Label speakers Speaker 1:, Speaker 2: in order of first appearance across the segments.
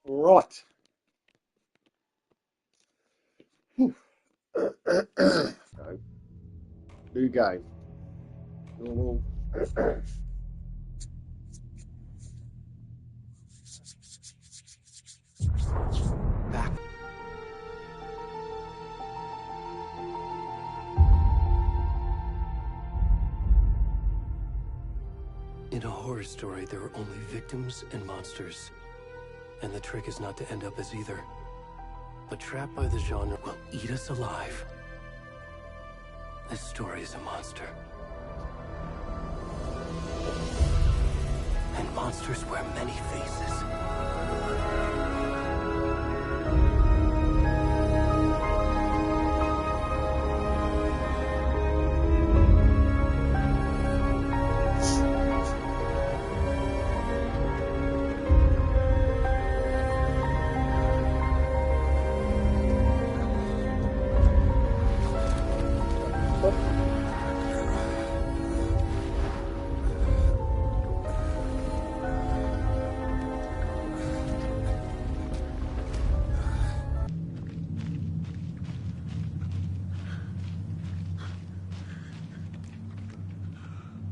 Speaker 1: Right. So, new game. Normal.
Speaker 2: Back. In a horror story, there are only victims and monsters. And the trick is not to end up as either. But trapped by the genre will eat us alive. This story is a monster. And monsters wear many faces.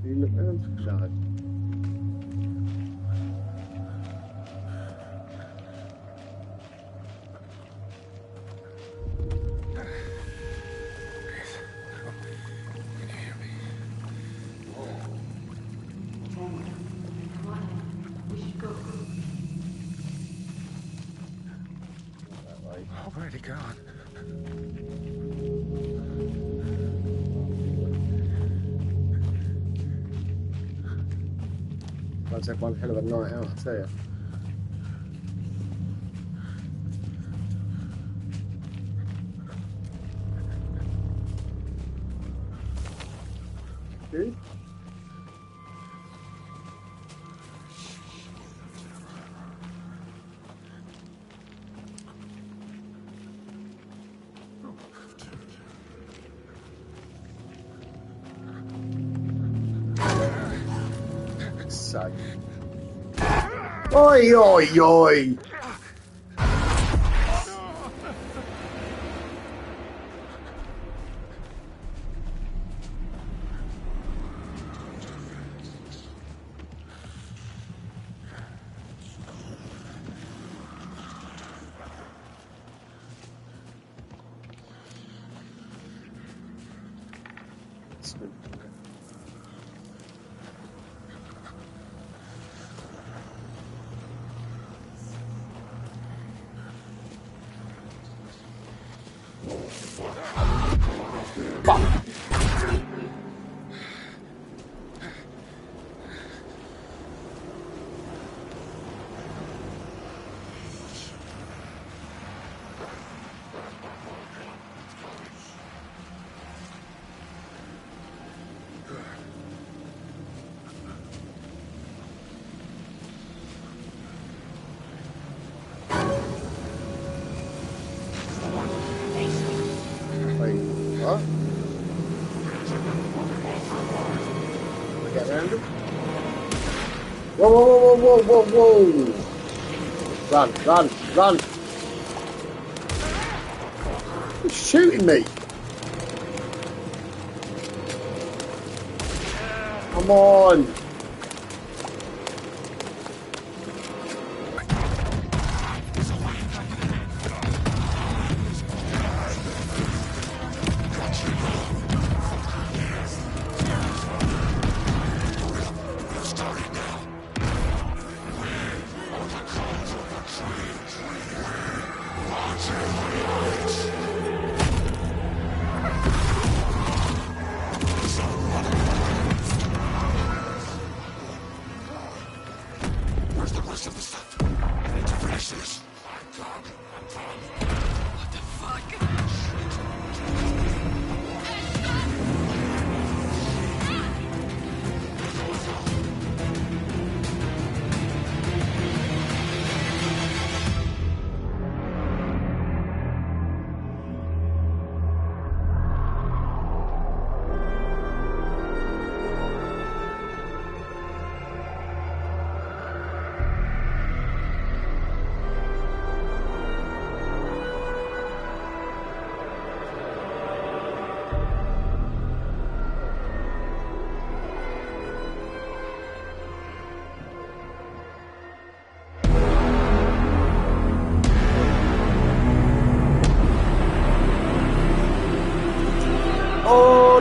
Speaker 1: You look around. No. That way.
Speaker 3: Already gone.
Speaker 1: I've had one hell of a night out, I tell you. Dude? So. Oi, oi, oi! Fuck! Wait, what? Get around him? Whoa, whoa, whoa, whoa, whoa, whoa! Run, run, run! He's shooting me! Come on!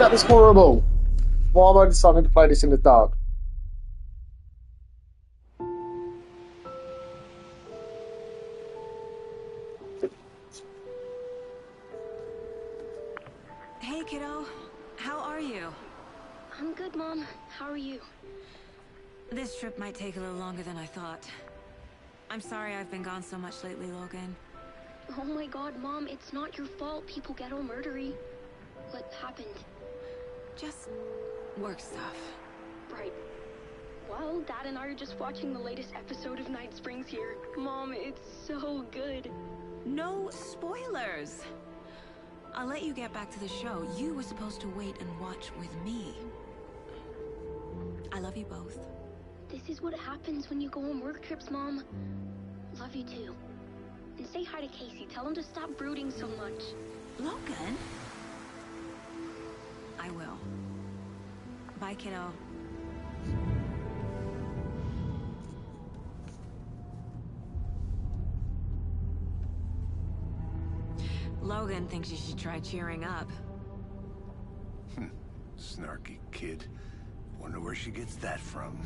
Speaker 1: That was horrible. Why am I deciding to play this in the dark?
Speaker 3: Hey, kiddo. How are you?
Speaker 4: I'm good, Mom. How are you?
Speaker 3: This trip might take a little longer than I thought. I'm sorry I've been gone so much lately, Logan.
Speaker 4: Oh my god, Mom, it's not your fault people get all murdery. What happened?
Speaker 3: Just work stuff.
Speaker 4: Right. Well, Dad and I are just watching the latest episode of Night Springs here. Mom, it's so good.
Speaker 3: No spoilers! I'll let you get back to the show. You were supposed to wait and watch with me. I love you both.
Speaker 4: This is what happens when you go on work trips, Mom. Love you too. And say hi to Casey. Tell him to stop brooding so much.
Speaker 3: Logan? I will. Bye, kiddo. Logan thinks you should try cheering up.
Speaker 5: Snarky kid. Wonder where she gets that from.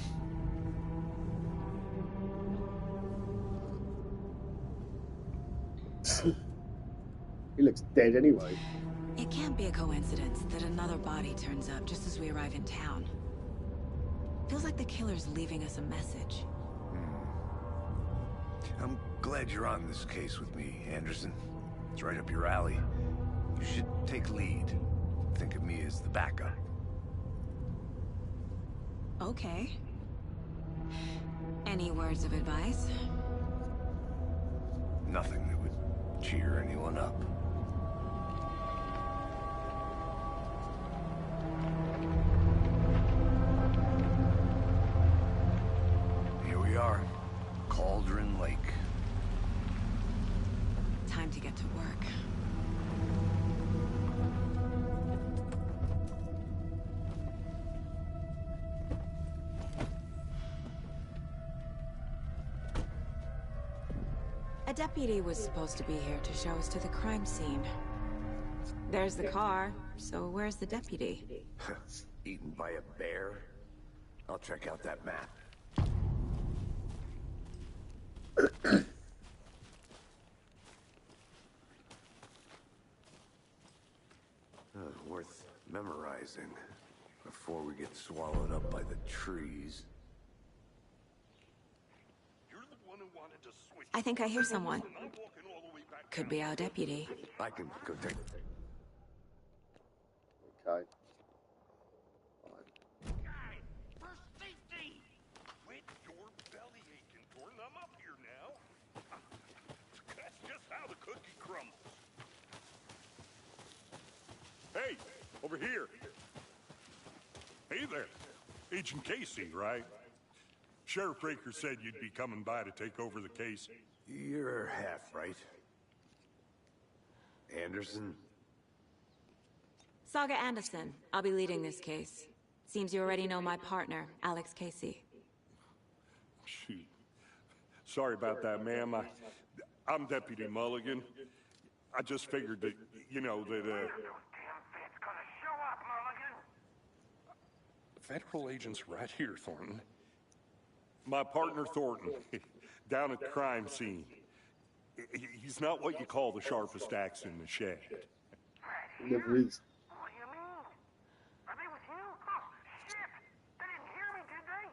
Speaker 1: He looks dead anyway.
Speaker 3: It can't be a coincidence that another body turns up just as we arrive in town. Feels like the killer's leaving us a message.
Speaker 5: I'm glad you're on this case with me, Anderson. It's right up your alley. You should take lead. Think of me as the backup.
Speaker 3: Okay. Any words of advice?
Speaker 5: Nothing that would cheer anyone up. Here we are. Cauldron Lake.
Speaker 3: Time to get to work. A deputy was supposed to be here to show us to the crime scene. There's the car, so where's the deputy?
Speaker 5: Eaten by a bear? I'll check out that map. Worth memorizing before we get swallowed up by the trees.
Speaker 3: I think I hear someone. Could be our deputy.
Speaker 5: I can go take...
Speaker 1: Okay.
Speaker 6: Guys, for safety! Quit your belly aching, Thornton. I'm up here now. That's just how the cookie crumbles. Hey, over here. Hey there. Agent Casey, right? Sheriff Breaker said you'd be coming by to take over the case.
Speaker 5: You're half right. Anderson?
Speaker 3: Saga Anderson. I'll be leading this case. Seems you already know my partner, Alex Casey.
Speaker 6: Shoot. Sorry about that, ma'am. I'm Deputy Mulligan. I just figured that, you know, that, Federal agents right here, Thornton. My partner, Thornton, down at the crime scene. He's not what you call the sharpest axe in the shed.
Speaker 1: Never is.
Speaker 7: What do you mean? Are they with you? Oh, shit! They didn't hear me, did they?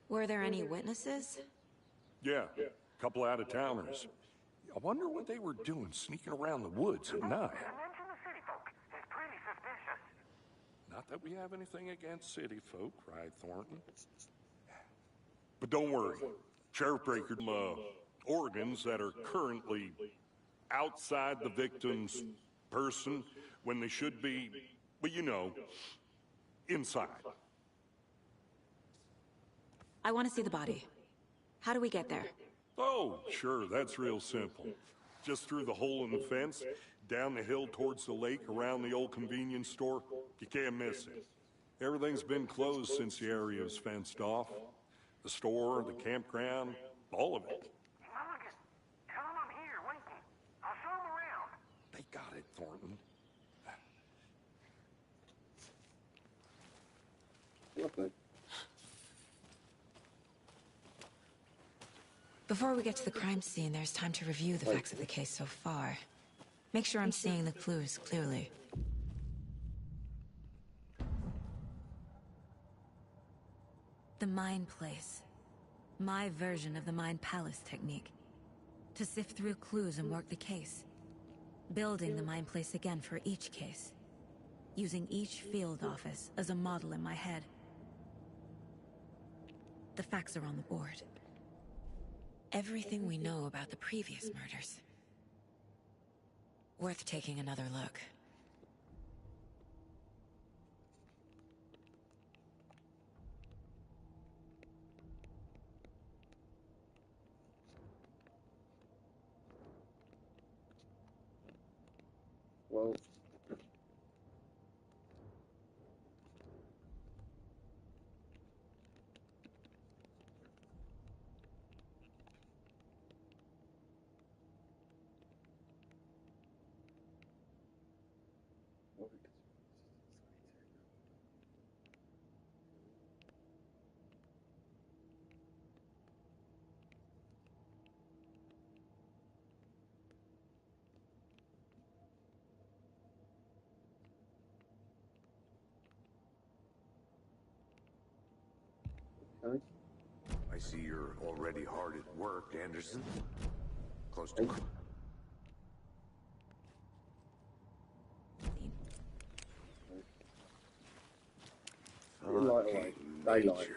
Speaker 3: Were there any witnesses?
Speaker 6: Yeah, a couple out-of-towners. I wonder what they were doing sneaking around the woods at night.
Speaker 7: Mention the city folk. It's pretty suspicious.
Speaker 6: Not that we have anything against city folk, right, Thornton? But don't worry. Sheriff Breaker, organs that are currently outside the victim's person when they should be, well, you know, inside.
Speaker 3: I want to see the body. How do we get there?
Speaker 6: Oh, sure, that's real simple. Just through the hole in the fence, down the hill towards the lake, around the old convenience store. You can't miss it. Everything's been closed since the area was fenced off. The store, the campground, all of it.
Speaker 7: Mulligan, tell them I'm here waiting. I'll show them around.
Speaker 3: Before we get to the crime scene, there's time to review the facts of the case so far. Make sure I'm seeing the clues clearly. The Mind Place. My version of the Mind Palace technique. To sift through clues and work the case. Building the Mind Place again for each case. Using each field office as a model in my head. The facts are on the board. Everything we know about the previous murders. Worth taking another look.
Speaker 1: Well, okay.
Speaker 5: I see you're already hard at work, Anderson. Close to...
Speaker 1: Light away. Daylight.
Speaker 5: nature.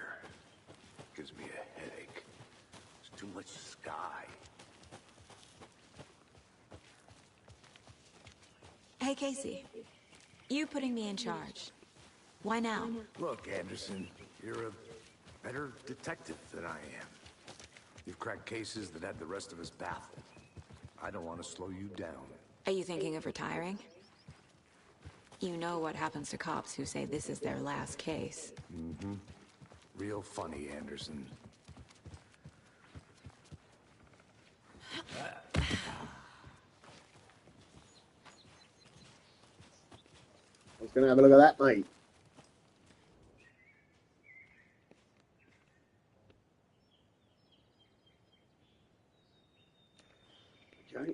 Speaker 5: Gives me a headache. There's too much sky.
Speaker 3: Hey, Casey. You putting me in charge. Why now?
Speaker 5: Look, Anderson, you're a better detective than I am. You've cracked cases that had the rest of us baffled. I don't want to slow you down.
Speaker 3: Are you thinking of retiring? You know what happens to cops who say this is their last case.
Speaker 5: Mm-hmm. Real funny, Anderson.
Speaker 1: I was going to have a look at that, mate. Okay.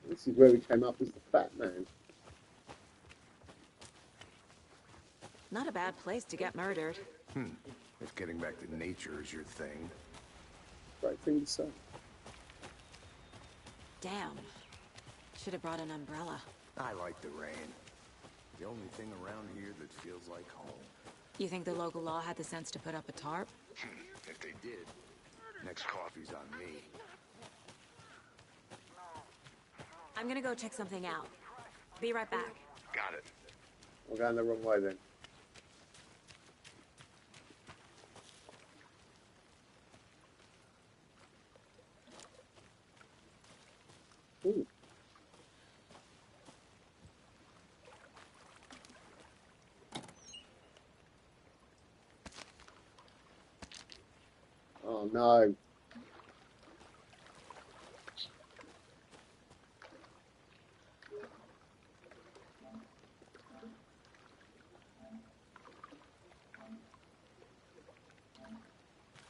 Speaker 1: This is where we came up as the Fat Man.
Speaker 3: Not a bad place to get murdered.
Speaker 5: If getting back to nature is your thing.
Speaker 1: Great thing to say.
Speaker 3: Damn. Should have brought an umbrella.
Speaker 5: I like the rain. The only thing around here that feels like home.
Speaker 3: You think the local law had the sense to put up a tarp?
Speaker 5: If they did, next coffee's on me.
Speaker 3: I'm gonna go check something out. Be right back.
Speaker 5: Got it.
Speaker 1: We're going the wrong way then. Ooh. Oh no.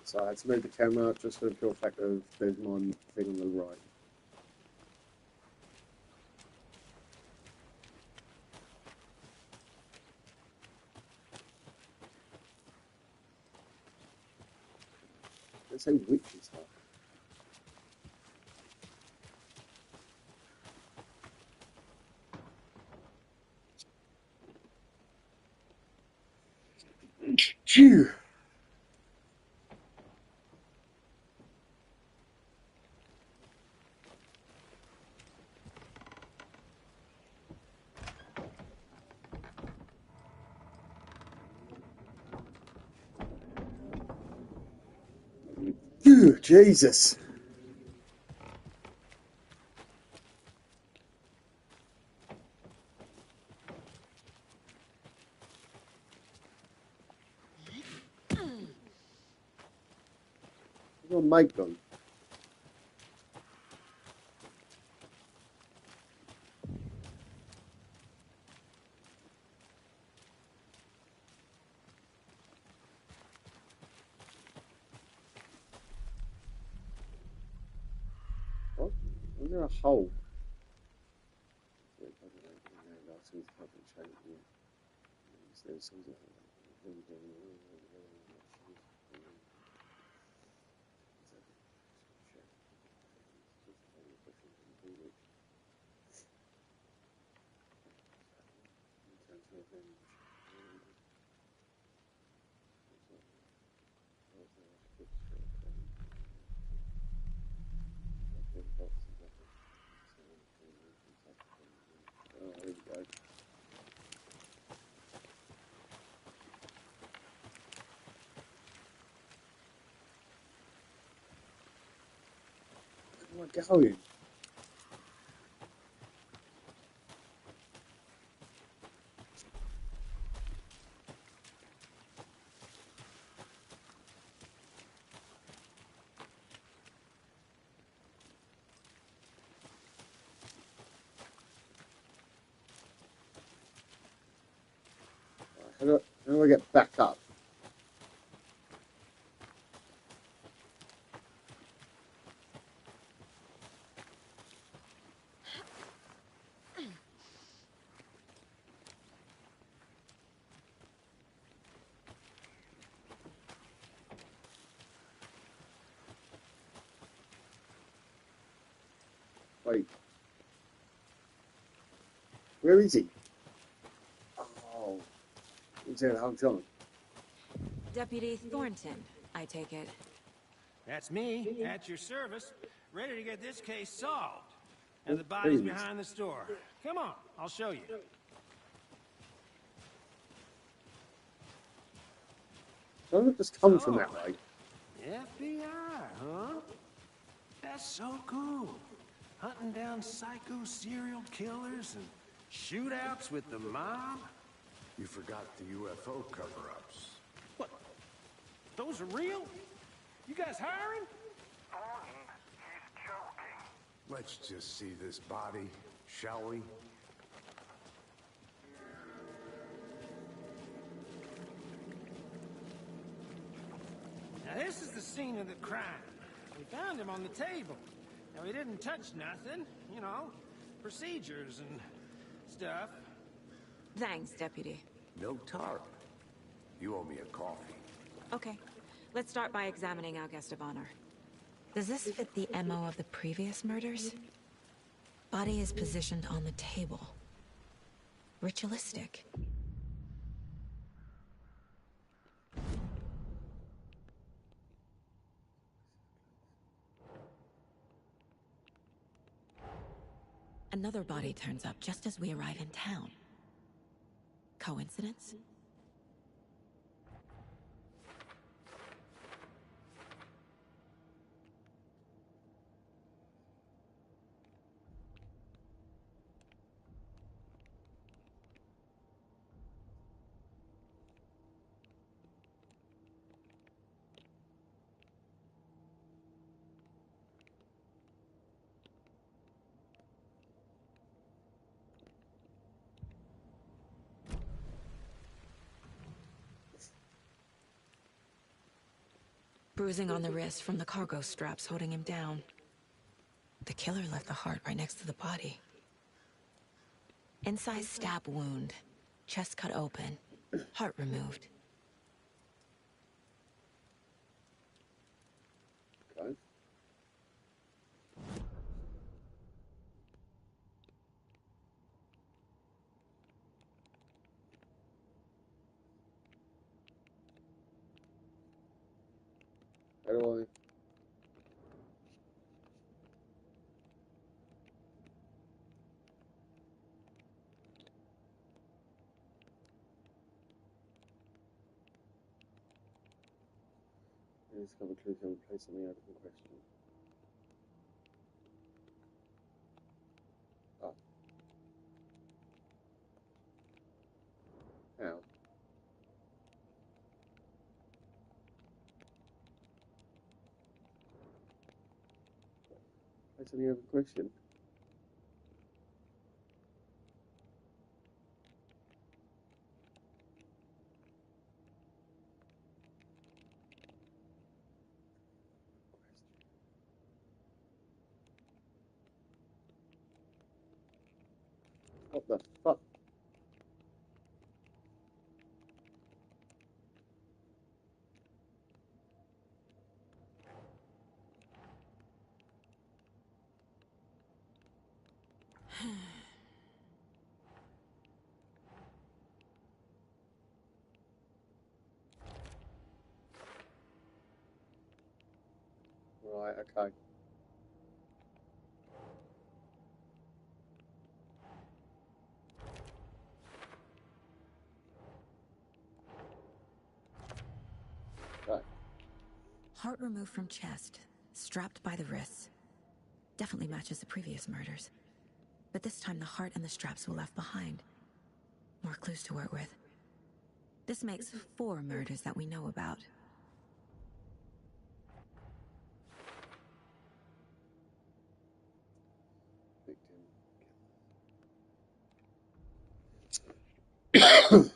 Speaker 1: So I had to move the camera just for the pure fact of there's one thing on the right. Let's say witch and stuff. Phew. Phew, Jesus. Where's my mic gone? Was there a hole? Yeah, I don't know. Yeah, that's some fucking shape, yeah. There's some Oh, there we go. Where am I going? How do I get back up? Wait. Where is he? Oh. He's there the whole time.
Speaker 3: Deputy Thornton, I take it.
Speaker 8: That's me, at your service, ready to get this case solved. And the body's
Speaker 1: please.
Speaker 8: behind the store. Come on, I'll show you.
Speaker 1: Don't it just come from that way?
Speaker 8: FBI, huh? That's so cool. Hunting down psycho serial killers and shootouts with the mob.
Speaker 5: You forgot the UFO cover-ups.
Speaker 8: What? Those are real? You guys hiring?
Speaker 7: Thornton, he's joking.
Speaker 5: Let's just see this body, shall we?
Speaker 8: Now this is the scene of the crime. We found him on the table. Now we didn't touch nothing, you know, procedures and stuff.
Speaker 3: Thanks, Deputy.
Speaker 5: No tarp. You owe me a coffee.
Speaker 3: Okay, let's start by examining our guest of honor. Does this fit the MO of the previous murders? Body is positioned on the table. Ritualistic. Another body turns up just as we arrive in town. Coincidence? Bruising on the wrist from the cargo straps holding him down. The killer left the heart right next to the body. Incised stab wound. Chest cut open. Heart removed.
Speaker 1: Okay. How do I? Discover clues and place on the open question. Oh. How? Place on the open question. What the fuck? Right, okay. Right.
Speaker 3: Heart removed from chest, strapped by the wrists. Definitely matches the previous murders. But this time the heart and the straps were left behind. More clues to work with. This makes 4 murders that we know about.
Speaker 1: Victim.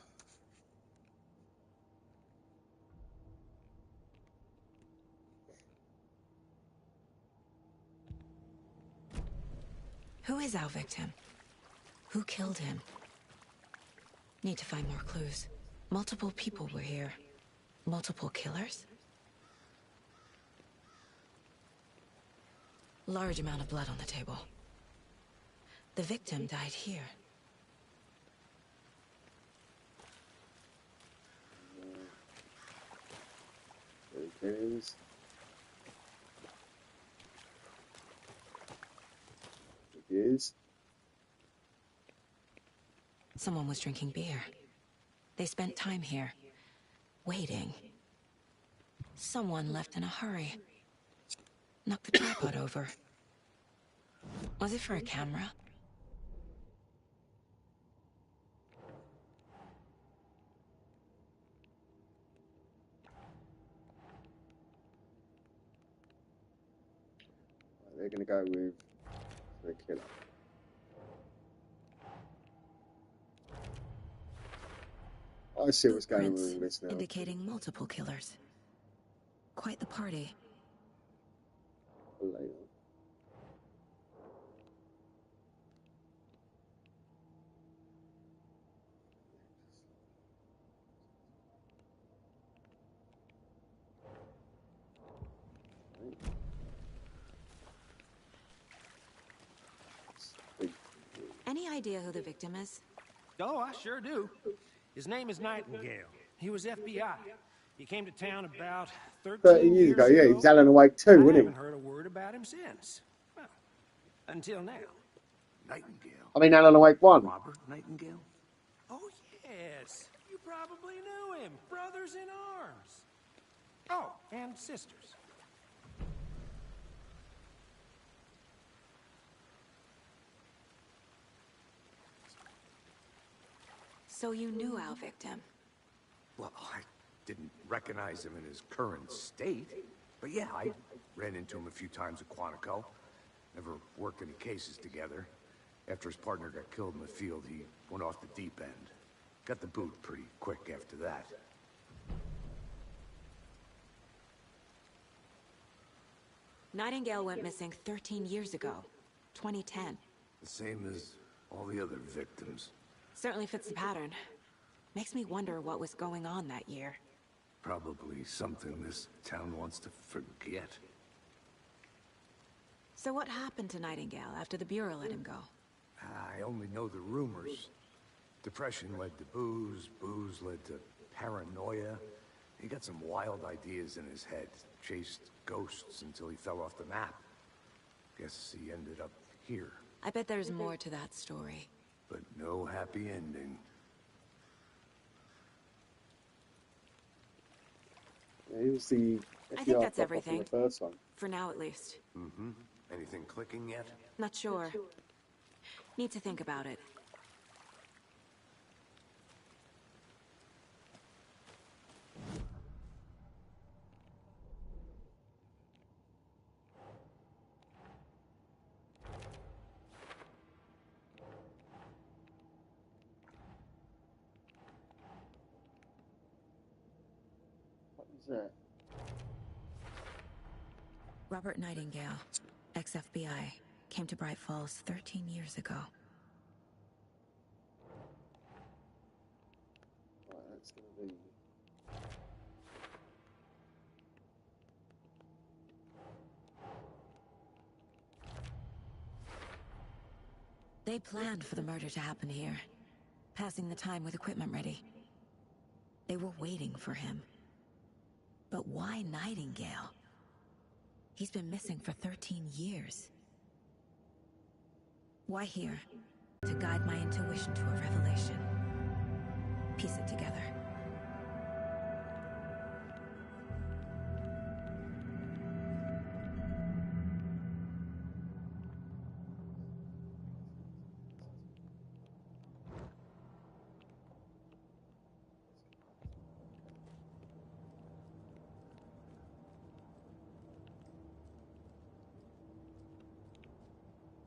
Speaker 3: Who is our victim? Who killed him? Need to find more clues. Multiple people were here. Multiple killers? Large amount of blood on the table. The victim died here.
Speaker 1: There it is. It is.
Speaker 3: Someone was drinking beer. They spent time here, waiting. Someone left in a hurry. Knocked the tripod over. Was it for a camera?
Speaker 1: They're gonna go with the killer. I see what's going on with all this now.
Speaker 3: Indicating multiple killers. Quite the party.
Speaker 1: Later.
Speaker 3: Any idea who the victim is?
Speaker 8: Oh, I sure do. His name is Nightingale. He was FBI. He came to town about
Speaker 1: 30 years ago, yeah, he's Alan Wake too,
Speaker 8: I
Speaker 1: wasn't
Speaker 8: haven't
Speaker 1: he?
Speaker 8: heard a word about him since. Well, until now.
Speaker 5: Nightingale.
Speaker 1: I mean, Alan Wake 1.
Speaker 5: Robert Nightingale?
Speaker 8: Oh, yes. You probably knew him. Brothers in arms. Oh, and sisters.
Speaker 3: So you knew our victim.
Speaker 5: Well, I didn't recognize him in his current state. But yeah, I ran into him a few times at Quantico. Never worked any cases together. After his partner got killed in the field, he went off the deep end. Got the boot pretty quick after that.
Speaker 3: Nightingale went missing 13 years ago. 2010.
Speaker 5: The same as all the other victims.
Speaker 3: Certainly fits the pattern. Makes me wonder what was going on that year.
Speaker 5: Probably something this town wants to forget.
Speaker 3: So what happened to Nightingale after the Bureau let him go?
Speaker 5: I only know the rumors. Depression led to booze, booze led to paranoia. He got some wild ideas in his head, chased ghosts until he fell off the map. Guess he ended up here.
Speaker 3: I bet there's more to that story.
Speaker 5: But no happy ending.
Speaker 1: Yeah, he was the
Speaker 3: I think
Speaker 1: FBI
Speaker 3: that's
Speaker 1: cop
Speaker 3: everything.
Speaker 1: in the first one.
Speaker 3: For now, at least.
Speaker 5: Mm-hmm. Anything clicking yet?
Speaker 3: Not sure. Need to think about it.
Speaker 1: What was that?
Speaker 3: Robert Nightingale, ex-FBI, came to Bright Falls 13 years ago.
Speaker 1: it's going to be.
Speaker 3: They planned for the murder to happen here, passing the time with equipment ready. They were waiting for him. But why Nightingale? He's been missing for 13 years. Why here? To guide my intuition to a revelation. Piece it together.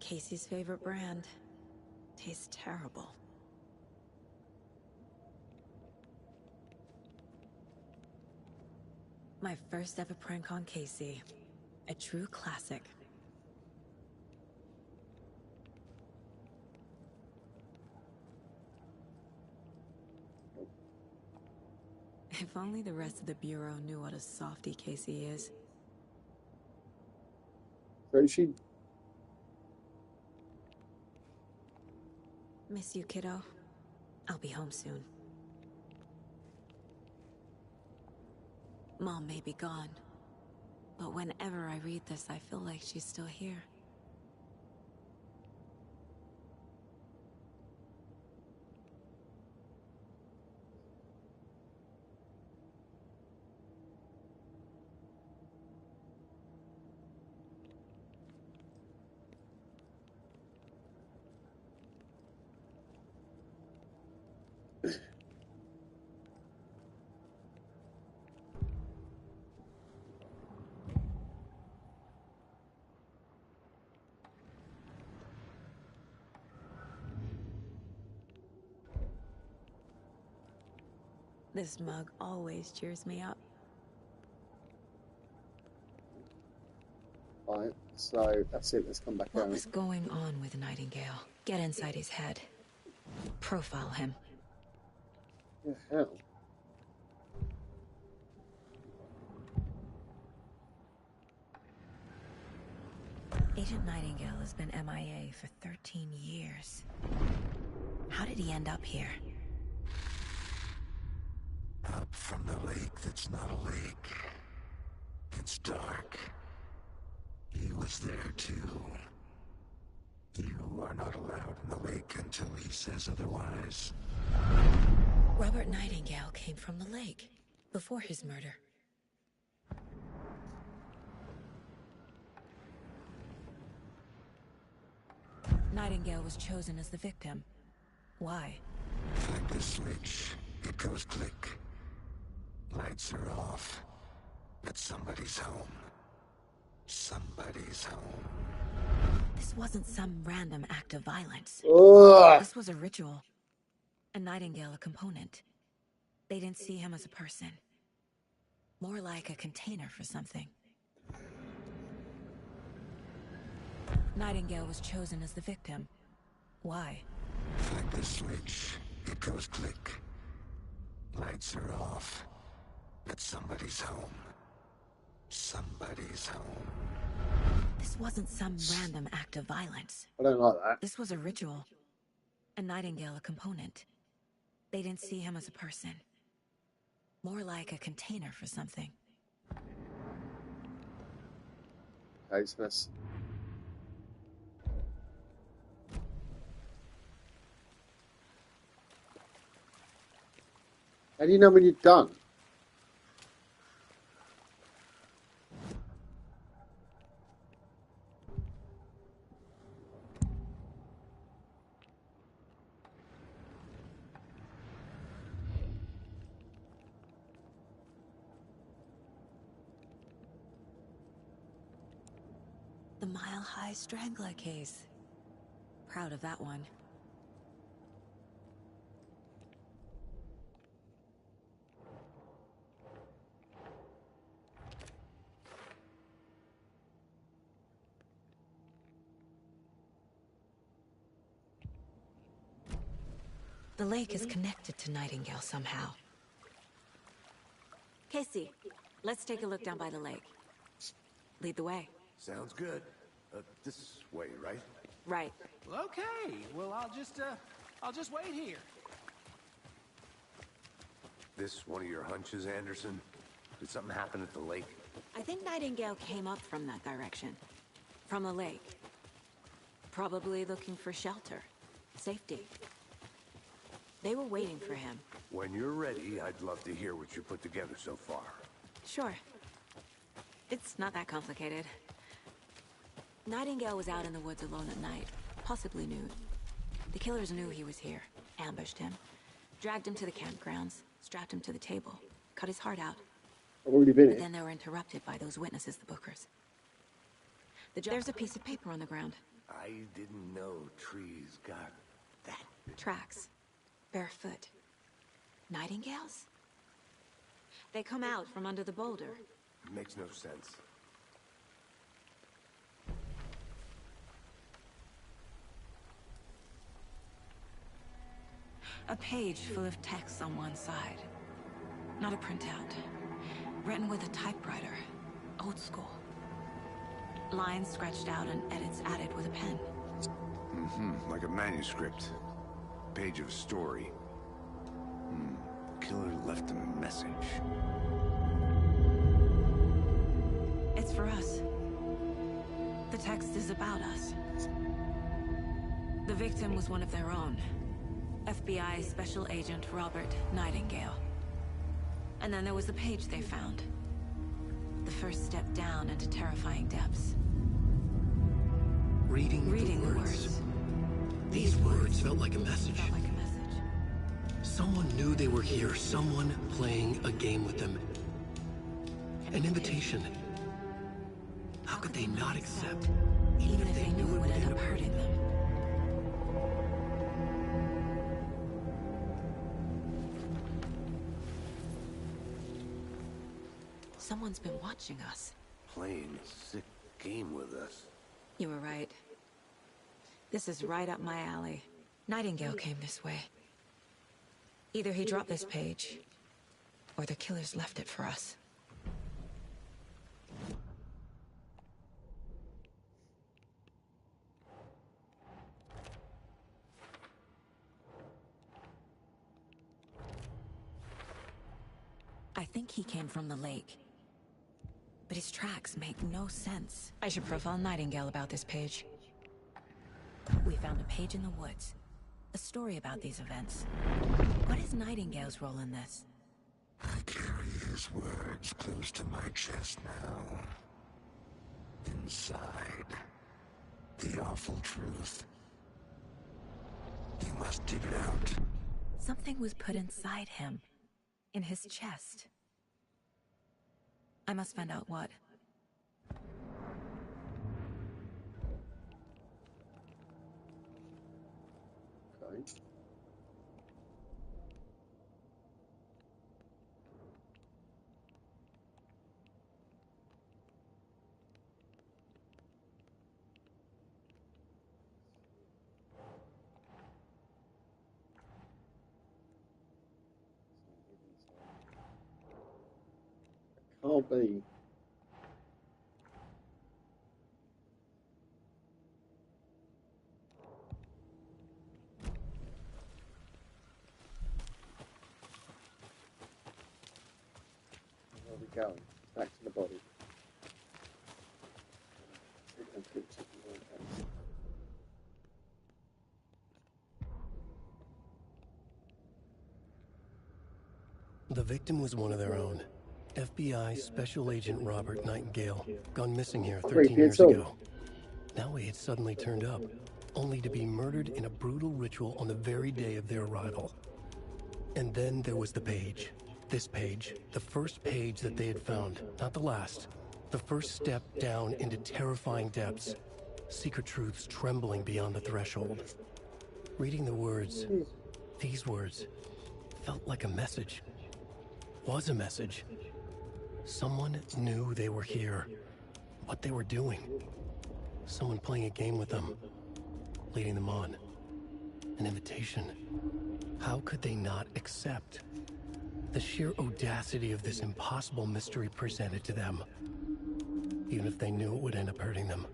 Speaker 3: Casey's favorite brand. Tastes terrible. My first ever prank on Casey. A true classic. If only the rest of the Bureau knew what a softie Casey is.
Speaker 1: So she.
Speaker 3: Miss you, kiddo. I'll be home soon. Mom may be gone, but whenever I read this, I feel like she's still here. This mug always cheers me up.
Speaker 1: Right, so that's it. Let's come back
Speaker 3: What
Speaker 1: out.
Speaker 3: was going on with Nightingale? Get inside his head. Profile him.
Speaker 1: The hell?
Speaker 3: Agent Nightingale has been MIA for 13 years. How did he end up here?
Speaker 9: Up from the lake that's not a lake. It's dark. He was there too. You are not allowed in the lake until he says otherwise.
Speaker 3: Robert Nightingale came from the lake, before his murder. Nightingale was chosen as the victim. Why?
Speaker 9: Like the switch, it goes click. Lights are off. But somebody's home. Somebody's home.
Speaker 3: This wasn't some random act of violence.
Speaker 1: Ugh.
Speaker 3: This was a ritual. A Nightingale a component. They didn't see him as a person. More like a container for something. Nightingale was chosen as the victim. Why?
Speaker 9: Like the switch, it goes click. Lights are off. But somebody's home. Somebody's home.
Speaker 3: This wasn't some random act of violence.
Speaker 1: I don't like that.
Speaker 3: This was a ritual. A Nightingale a component. They didn't see him as a person. More like a container for something.
Speaker 1: Okay, so that's. How do you know when you're done?
Speaker 3: The Mile High Strangler case. Proud of that one. The lake is connected to Nightingale somehow. Casey, let's take a look down by the lake. Lead the way.
Speaker 5: Sounds good. This way, right?
Speaker 3: Right.
Speaker 8: Well, okay. Well, I'll just wait here.
Speaker 5: This one of your hunches, Anderson? Did something happen at the lake?
Speaker 3: I think Nightingale came up from that direction. From the lake. Probably looking for shelter. Safety. They were waiting for him.
Speaker 5: When you're ready, I'd love to hear what you put together so far.
Speaker 3: Sure. It's not that complicated. Nightingale was out in the woods alone at night, possibly nude. The killers knew he was here, ambushed him, dragged him to the campgrounds, strapped him to the table, cut his heart out.
Speaker 1: I've already been
Speaker 3: But
Speaker 1: here.
Speaker 3: then they were interrupted by those witnesses, the Bookers. There's a piece of paper on the ground.
Speaker 5: I didn't know trees got that.
Speaker 3: Tracks. Barefoot. Nightingales? They come out from under the boulder.
Speaker 5: Makes no sense.
Speaker 3: A page full of text on one side. Not a printout. Written with a typewriter. Old school. Lines scratched out and edits added with a pen.
Speaker 5: Like a manuscript. Page of a story. Killer left a message.
Speaker 3: It's for us. The text is about us. The victim was one of their own. FBI Special Agent Robert Nightingale. And then there was the page they found. The first step down into terrifying depths.
Speaker 2: Reading the words. These words felt like a message.
Speaker 3: Felt like a message.
Speaker 2: Someone knew they were here, someone playing a game with them. An invitation. How could they not accept,
Speaker 3: Even if they knew it would end up hurting them. Someone's been watching us.
Speaker 5: Playing a sick game with us.
Speaker 3: You were right. This is right up my alley. Nightingale came this way. Either he dropped this page, or the killers left it for us. I think he came from the lake. But his tracks make no sense. I should profile Nightingale about this page. We found a page in the woods. A story about these events. What is Nightingale's role in this?
Speaker 9: I carry his words close to my chest now. Inside, the awful truth. You must dig it out.
Speaker 3: Something was put inside him. In his chest. I must find out what.
Speaker 1: Okay. Can't be. Where are we going? Back to the body. And keep checking the case.
Speaker 2: The victim was one of their own. FBI Special Agent Robert Nightingale, gone missing here 13 years ago. Now he had suddenly turned up, only to be murdered in a brutal ritual on the very day of their arrival. And then there was the page. This page, the first page that they had found, not the last. The first step down into terrifying depths. Secret truths trembling beyond the threshold. Reading the words, these words, felt like a message. Was a message. Someone knew they were here. What they were doing. Someone playing a game with them. Leading them on. An invitation. How could they not accept? The sheer audacity of this impossible mystery presented to them. Even if they knew it would end up hurting them.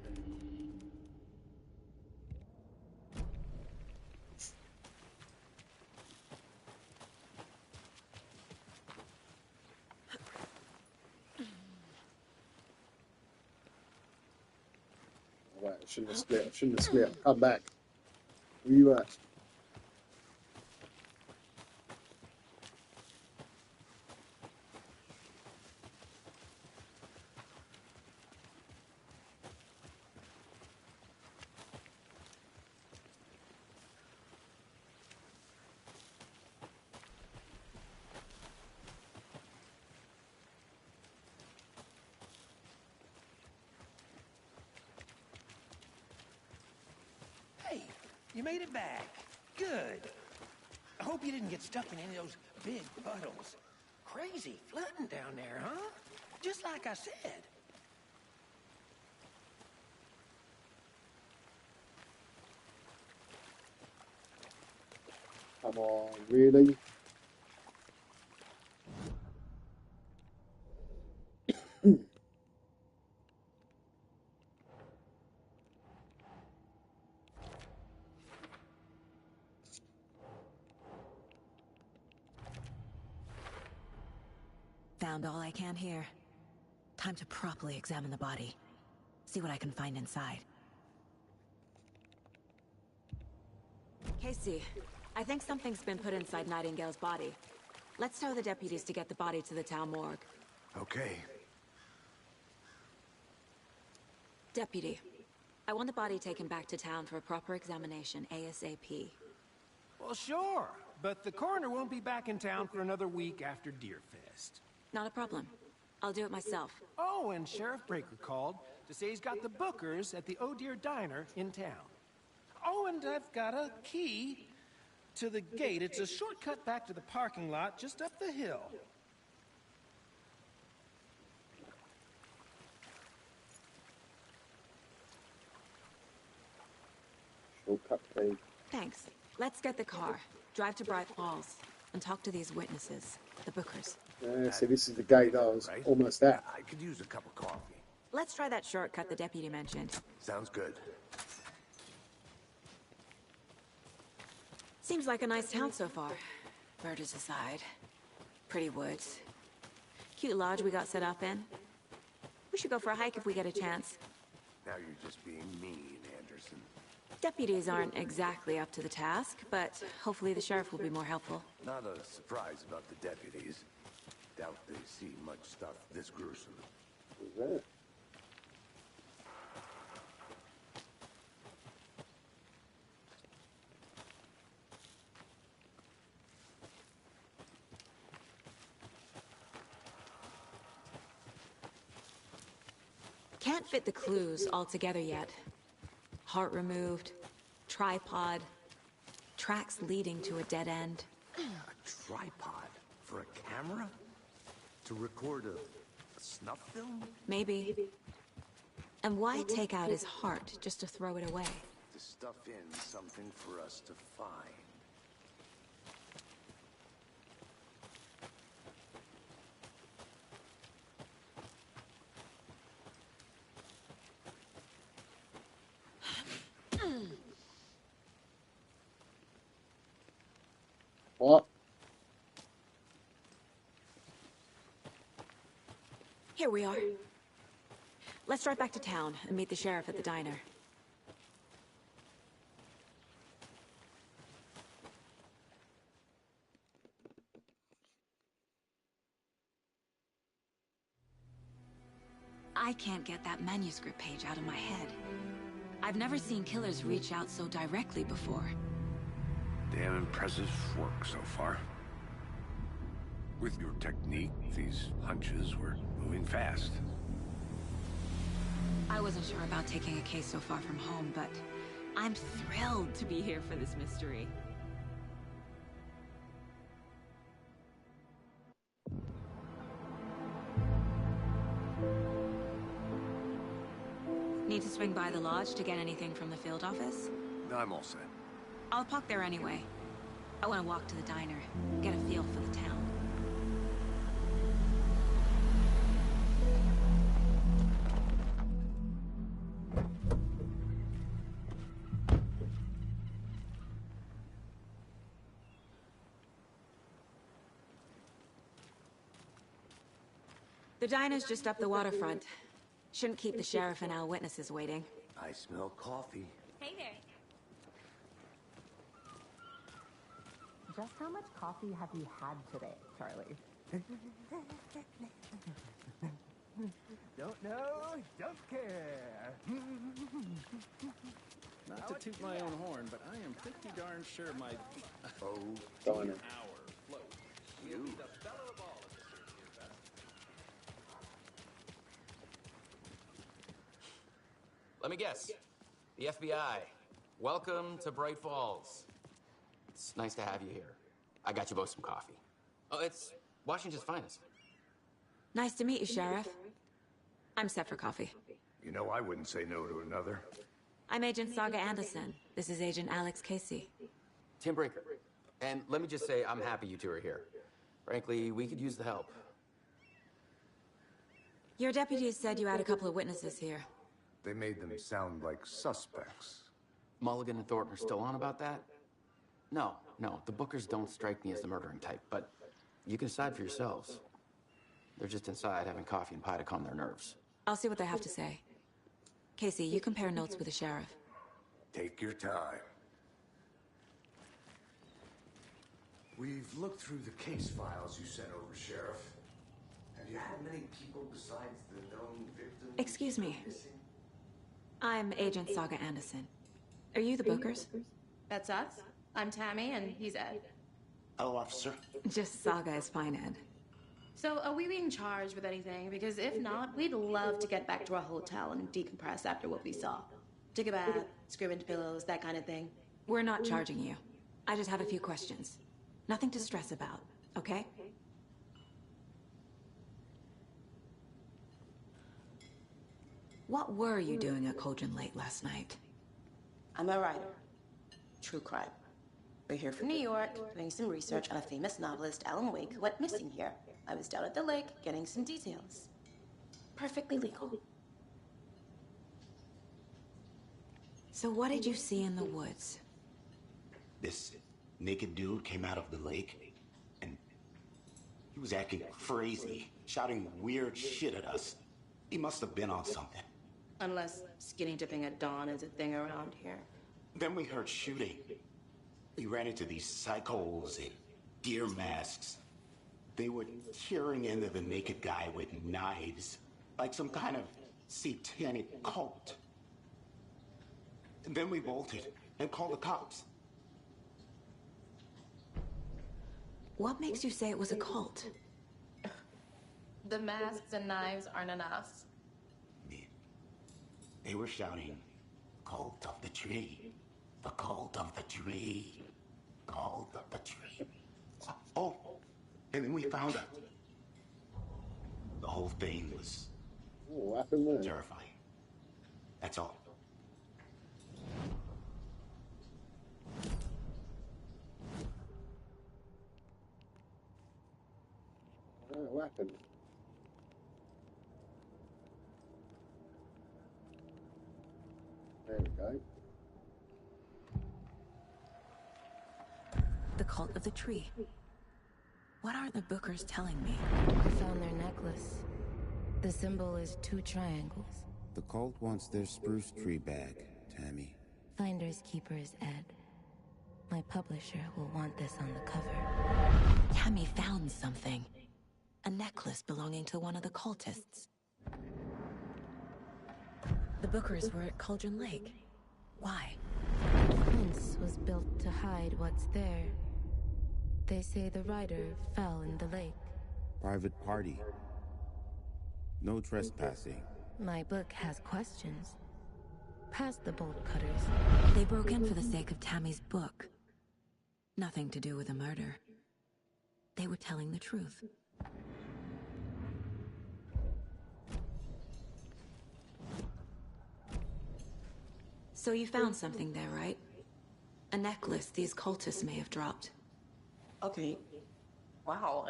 Speaker 1: Alright, I shouldn't have split. I shouldn't have split. Come back. Where you at?
Speaker 8: Hey, you made it back. Good. I hope you didn't get stuck in any of those big puddles. Crazy flooding down there, huh? Just like I said.
Speaker 1: Come on, really?
Speaker 3: Found all I can here. Time to properly examine the body. See what I can find inside. Casey, I think something's been put inside Nightingale's body. Let's tell the deputies to get the body to the town morgue.
Speaker 5: Okay.
Speaker 3: Deputy, I want the body taken back to town for a proper examination ASAP.
Speaker 8: Well, sure. But the coroner won't be back in town for another week after Deerfest.
Speaker 3: Not a problem. I'll do it myself.
Speaker 8: Oh, and Sheriff Breaker called to say he's got the Bookers at the Oh Deer Diner in town. Oh, and I've got a key to the gate. It's a shortcut back to the parking lot just up the hill.
Speaker 1: Shortcut, babe.
Speaker 3: Thanks. Let's get the car, drive to Bright Falls, and talk to these witnesses, the Bookers.
Speaker 1: Yeah, so this is the gate that I was almost at.
Speaker 5: I could use a cup of coffee.
Speaker 3: Let's try that shortcut the deputy mentioned.
Speaker 5: Sounds good.
Speaker 3: Seems like a nice town so far. Murders aside. Pretty woods. Cute lodge we got set up in. We should go for a hike if we get a chance.
Speaker 5: Now you're just being mean, Anderson.
Speaker 3: Deputies aren't exactly up to the task, but hopefully the sheriff will be more helpful.
Speaker 5: Not a surprise about the deputies. Doubt they see much stuff this gruesome.
Speaker 1: Who's that?
Speaker 3: Can't fit the clues all together yet. Heart removed, tripod, tracks leading to a dead end.
Speaker 5: A tripod? For a camera? To record a snuff film?
Speaker 3: Maybe. And why take out his heart just to throw it away?
Speaker 5: To stuff in something for us to find.
Speaker 1: What?
Speaker 3: Here we are. Let's drive back to town and meet the sheriff at the diner. I can't get that manuscript page out of my head. I've never seen killers reach out so directly before.
Speaker 5: Damn impressive work so far. With your technique, these hunches were moving fast.
Speaker 3: I wasn't sure about taking a case so far from home, but I'm thrilled to be here for this mystery. Need to swing by the lodge to get anything from the field office?
Speaker 5: I'm all set.
Speaker 3: I'll park there anyway. I want to walk to the diner, get a feel for the town. The diner's just up the waterfront. Shouldn't keep the sheriff and our witnesses waiting.
Speaker 5: I smell coffee.
Speaker 10: Hey there.
Speaker 11: Just how much coffee have you had today, Charlie?
Speaker 8: Don't know, don't care.
Speaker 12: Not to toot my own horn, but I am pretty darn sure my
Speaker 1: Diner.
Speaker 12: hour float will be the belle of all of this year's fest.
Speaker 13: Let me guess. The FBI. Welcome to Bright Falls. It's nice to have you here. I got you both some coffee. Oh, it's Washington's finest.
Speaker 3: Nice to meet you, Sheriff. I'm set for coffee.
Speaker 5: You know, I wouldn't say no to another.
Speaker 3: I'm Agent Saga Anderson. This is Agent Alex Casey.
Speaker 13: Tim Breaker. And let me just say, I'm happy you two are here. Frankly, we could use the help.
Speaker 3: Your deputies said you had a couple of witnesses here.
Speaker 5: They made them sound like suspects.
Speaker 13: Mulligan and Thornton are still on about that? No, the Bookers don't strike me as the murdering type, but you can decide for yourselves. They're just inside having coffee and pie to calm their nerves.
Speaker 3: I'll see what they have to say. Casey, you compare notes with the sheriff.
Speaker 5: Take your time. We've looked through the case files you sent over, Sheriff. Have you had many people besides the known victims?
Speaker 3: Excuse me. I'm Agent Saga Anderson. Are you the Bookers?
Speaker 10: That's us. I'm Tammy, and he's Ed.
Speaker 9: Hello, officer.
Speaker 3: Just Saga is fine, Ed.
Speaker 10: So, are we being charged with anything? Because if not, we'd love to get back to our hotel and decompress after what we saw. Take a bath, scream into pillows, that kind of thing.
Speaker 3: We're not charging you. I just have a few questions. Nothing to stress about, okay? What were you doing at Cauldron Lake last night?
Speaker 10: I'm a writer. True crime. We're here from New York, doing some research on a famous novelist, Alan Wake, who went missing here. I was down at the lake, getting some details. Perfectly legal.
Speaker 3: So what did you see in the woods?
Speaker 9: This naked dude came out of the lake, and he was acting crazy, shouting weird shit at us. He must have been on something.
Speaker 10: Unless skinny dipping at dawn is a thing around here.
Speaker 9: Then we heard shooting. We ran into these psychos in deer masks. They were tearing into the naked guy with knives, like some kind of satanic cult. And then we bolted and called the cops.
Speaker 3: What makes you say it was a cult?
Speaker 10: The masks and knives aren't enough.
Speaker 9: They were shouting, "Cult of the tree, the cult of the tree, cult of the tree." Oh, and then we found out. The whole thing was terrifying. That's all.
Speaker 1: What happened? There we go.
Speaker 3: The cult of the tree. What aren't the Bookers telling me?
Speaker 14: I found their necklace. The symbol is 2 triangles.
Speaker 15: The cult wants their spruce tree back, Tammy.
Speaker 14: Finders keepers, Ed. My publisher will want this on the cover.
Speaker 3: Tammy found something. A necklace belonging to one of the cultists. The Bookers were at Cauldron Lake. Why?
Speaker 14: The fence was built to hide what's there. They say the rider fell in the lake.
Speaker 15: Private party. No trespassing.
Speaker 14: My book has questions. Past the bolt cutters.
Speaker 3: They broke in for the sake of Tammy's book. Nothing to do with a murder. They were telling the truth. So you found something there, right? A necklace these cultists may have dropped.
Speaker 10: Okay. Wow.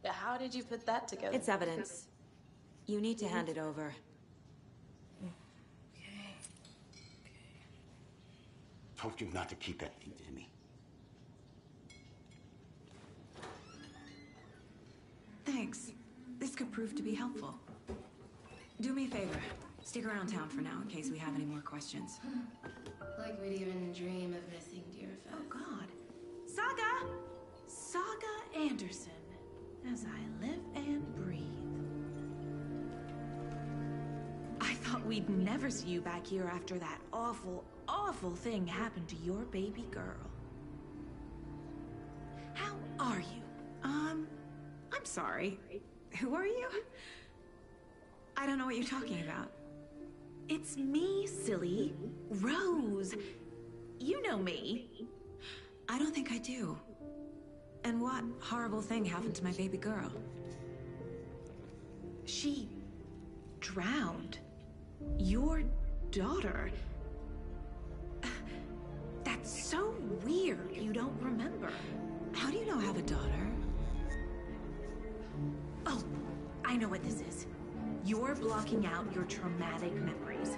Speaker 10: How did you put that together?
Speaker 3: It's evidence. You need to hand it over.
Speaker 9: Told you not to keep that thing to me.
Speaker 3: Thanks. This could prove to be helpful. Do me a favor. Stick around town for now in case we have any more questions.
Speaker 10: Like we'd even dream of missing Deerfest.
Speaker 16: Oh, God. Saga! Saga Anderson. As I live and breathe. I thought we'd never see you back here after that awful, awful thing happened to your baby girl. How are you? I'm sorry. Who are you? I don't know what you're talking about. It's me, silly. Rose. You know me.
Speaker 3: I don't think I do. And what horrible thing happened to my baby girl?
Speaker 16: She drowned. Your daughter. That's so weird you don't remember.
Speaker 3: How do you know I have a daughter?
Speaker 16: Oh, I know what this is. You're blocking out your traumatic memories.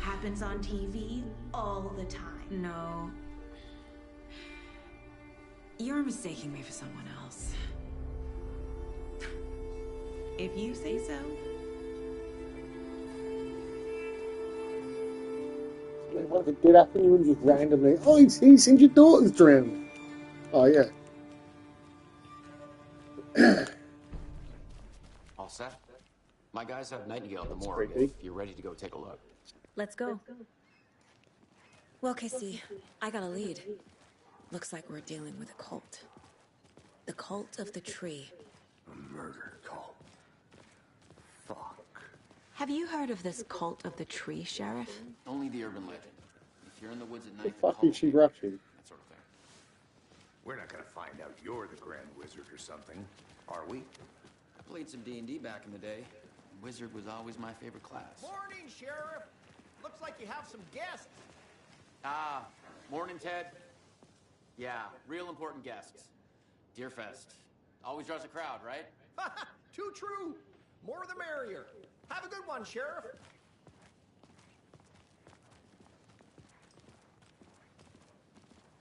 Speaker 16: Happens on TV all the time.
Speaker 3: No. You're mistaking me for someone else.
Speaker 16: If you say so.
Speaker 1: What if it did happen? You wouldn't just randomly, oh, he seems your daughter's drowned. Oh, yeah.
Speaker 13: All set? My guys have Nightingale in the morgue if you're ready to go take a look.
Speaker 3: Let's go. Well, Casey, I got a lead. Looks like we're dealing with a cult. The cult of the tree.
Speaker 5: A murder cult. Fuck.
Speaker 3: Have you heard of this cult of the tree, Sheriff?
Speaker 13: Only the urban legend. If you're in the woods at
Speaker 1: The
Speaker 13: night,
Speaker 1: fuck is she rushing?
Speaker 13: that sort of thing.
Speaker 5: We're not gonna find out you're the Grand Wizard or something, are we?
Speaker 13: I played some D&D back in the day. Wizard was always my favorite class.
Speaker 8: Morning, Sheriff. Looks like you have some guests.
Speaker 13: Ah, morning, Ted. Yeah, real important guests. Deerfest. Always draws a crowd, right?
Speaker 8: Too true. More the merrier. Have a good one, Sheriff.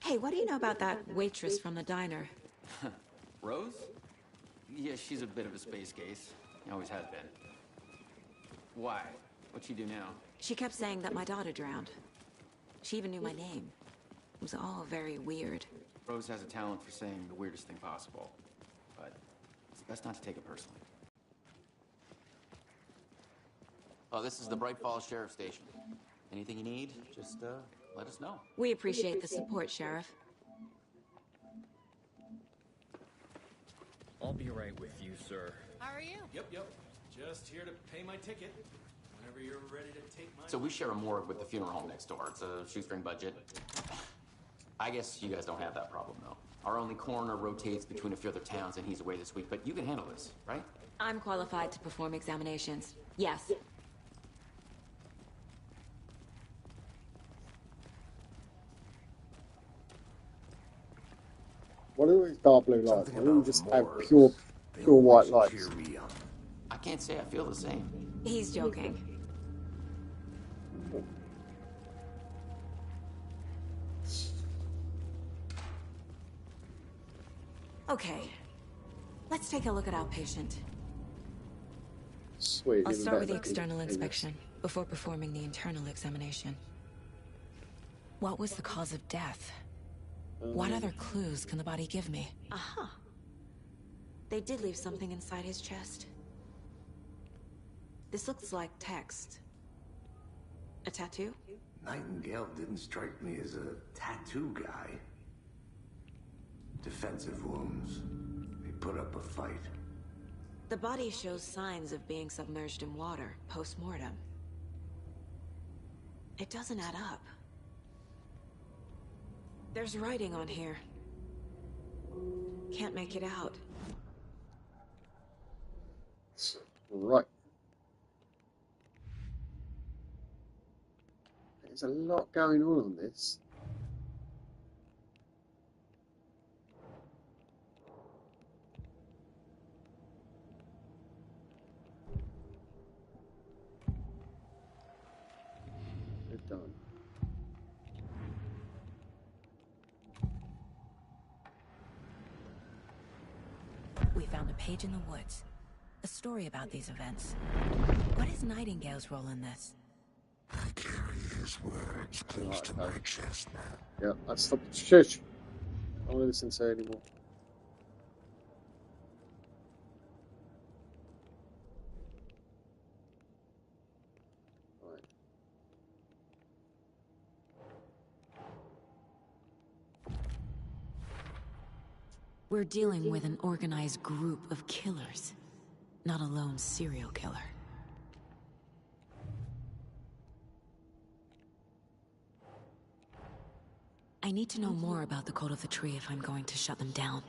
Speaker 3: Hey, what do you know about that waitress from the diner?
Speaker 13: Rose? Yeah, she's a bit of a space case. Always has been. Why? What'd she do now?
Speaker 3: She kept saying that my daughter drowned. She even knew my name. It was all very weird.
Speaker 13: Rose has a talent for saying the weirdest thing possible. But it's best not to take it personally. Oh, this is the Bright Falls Sheriff Station. Anything you need, just let us know.
Speaker 3: We appreciate the support, Sheriff.
Speaker 12: I'll be right with you, sir.
Speaker 17: How are you?
Speaker 8: Yep. Just here to pay my ticket. Whenever you're ready to take my...
Speaker 13: So we share a morgue with the funeral home next door. It's a shoestring budget. I guess you guys don't have that problem, though. Our only coroner rotates between a few other towns, and he's away this week. But you can handle this, right?
Speaker 3: I'm qualified to perform examinations. Yes.
Speaker 1: What are these dark blue lights? Why don't you just have
Speaker 5: Moors.
Speaker 1: pure
Speaker 5: They
Speaker 1: white
Speaker 5: always
Speaker 1: lights?
Speaker 5: cheer me up.
Speaker 13: I can't say I feel the same.
Speaker 3: He's joking. Okay. Let's take a look at our patient.
Speaker 1: Sweet.
Speaker 3: I'll
Speaker 1: even
Speaker 3: start with the
Speaker 1: better.
Speaker 3: external
Speaker 1: Yes.
Speaker 3: inspection before performing the internal examination. What was the cause of death? What other clues can the body give me? Aha. They did leave something inside his chest. This looks like text. A tattoo?
Speaker 5: Nightingale didn't strike me as a tattoo guy. Defensive wounds. They put up a fight.
Speaker 3: The body shows signs of being submerged in water post-mortem. It doesn't add up. There's writing on here. Can't make it out.
Speaker 1: Right. There's a lot going on this. We're done.
Speaker 3: We found a page in the woods. A story about these events. What is Nightingale's role in this?
Speaker 9: I carry his words close to my chest now.
Speaker 1: Yeah, let's stop. Shush. I don't want to listen to it anymore. Right.
Speaker 3: We're dealing with an organized group of killers, not a lone serial killer. I need to know more about the Code of the Tree if I'm going to shut them down.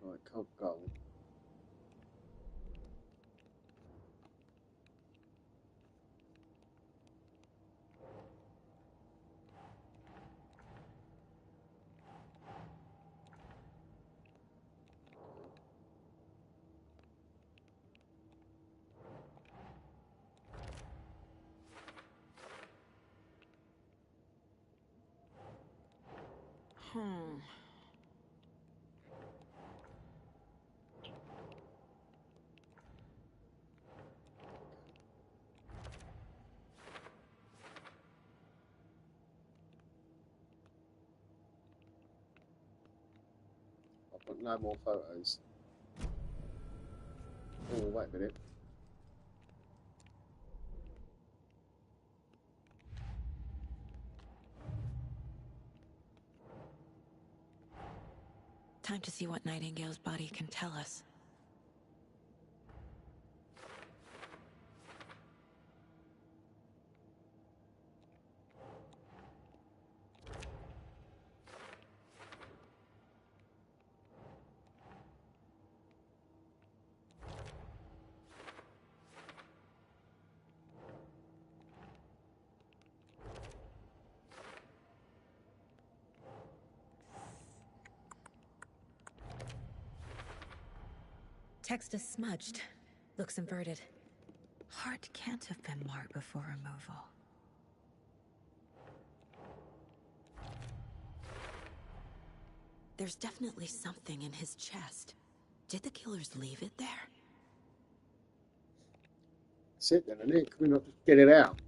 Speaker 1: Right, Code Gold. I've got no more photos. Oh, wait a minute.
Speaker 3: Time to see what Nightingale's body can tell us. Text is smudged. Looks inverted. Heart can't have been marked before removal. There's definitely something in his chest. Did the killers leave it there?
Speaker 1: Sit then, and can we not just get it out?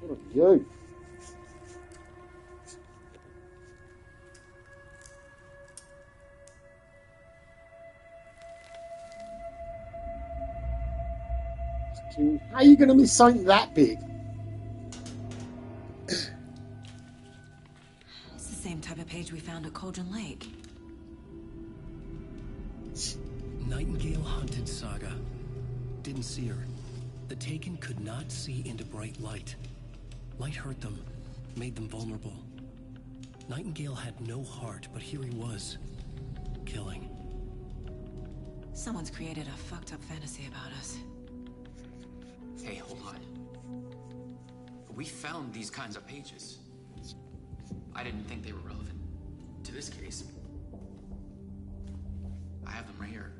Speaker 1: What are you? How are you going to miss something that big?
Speaker 3: It's the same type of page we found at Cauldron Lake.
Speaker 2: Nightingale hunted Saga. Didn't see her. The Taken could not see into bright light. Light hurt them, made them vulnerable. Nightingale had no heart, but here he was, killing.
Speaker 3: Someone's created a fucked up fantasy about us.
Speaker 13: Hey, hold on. We found these kinds of pages. I didn't think they were relevant to this case. I have them right here.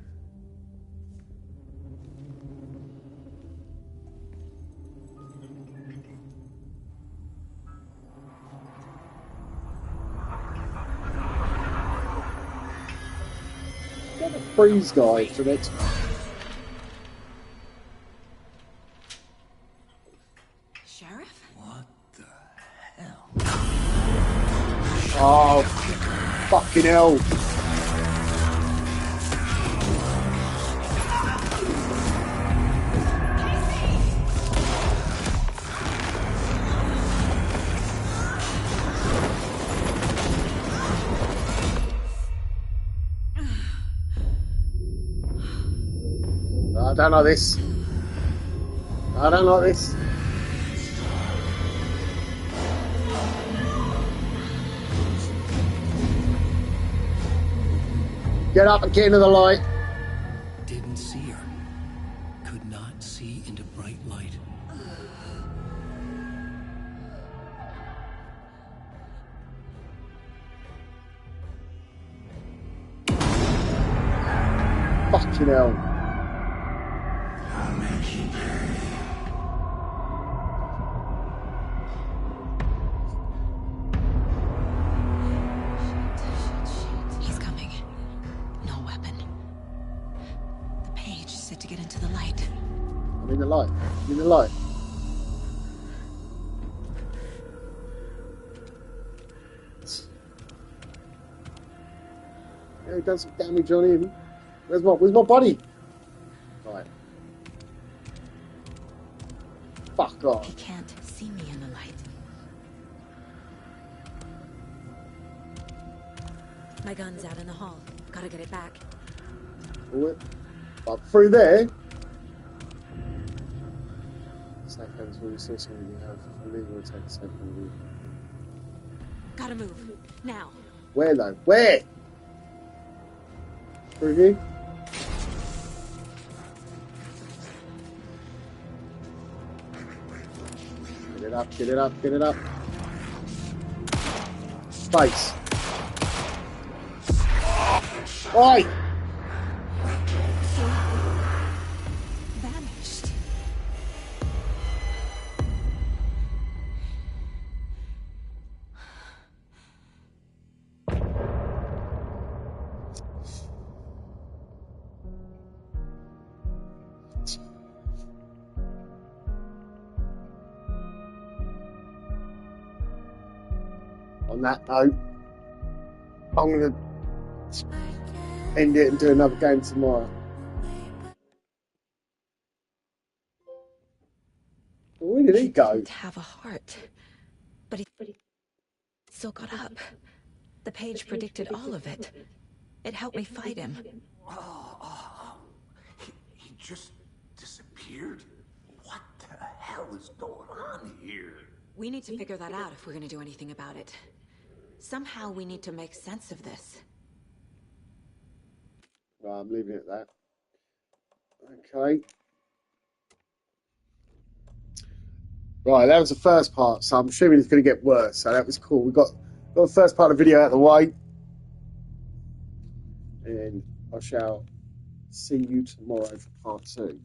Speaker 1: Get the freeze guy from it.
Speaker 3: Sheriff?
Speaker 2: What the hell?
Speaker 1: Oh, fucking hell. I don't like this. I don't like this. Get up and get into the light.
Speaker 2: Didn't see her. Could not see into bright light.
Speaker 1: Fucking hell.
Speaker 9: I'll make you pay.
Speaker 16: use it to get into the light.
Speaker 1: I'm in the light. I'm in the light. Yeah, he done some damage on him. Where's my body? Right. Fuck off.
Speaker 3: He can't see me in the light. My gun's out in the hall. Gotta get it back.
Speaker 1: But through there. Safe hands when you see something you have. Illegal attack safe hand.
Speaker 3: Gotta move. Now.
Speaker 1: Where though? Where? Through here? Get it up, get it up, get it up. Space. Oi!
Speaker 16: Vanished.
Speaker 1: On that note, I'm going to end it and do another game tomorrow. Where did he go?
Speaker 3: He didn't have a heart, but he still got up. The page predicted all of it. It helped me fight him.
Speaker 5: He just disappeared? What the hell is going on here?
Speaker 3: We need to figure that out if we're going to do anything about it. Somehow we need to make sense of this.
Speaker 1: Right, I'm leaving it at that. Okay. Right, that was the first part, so I'm assuming it's going to get worse. So that was cool. We got the first part of the video out of the way. And I shall see you tomorrow for part 2.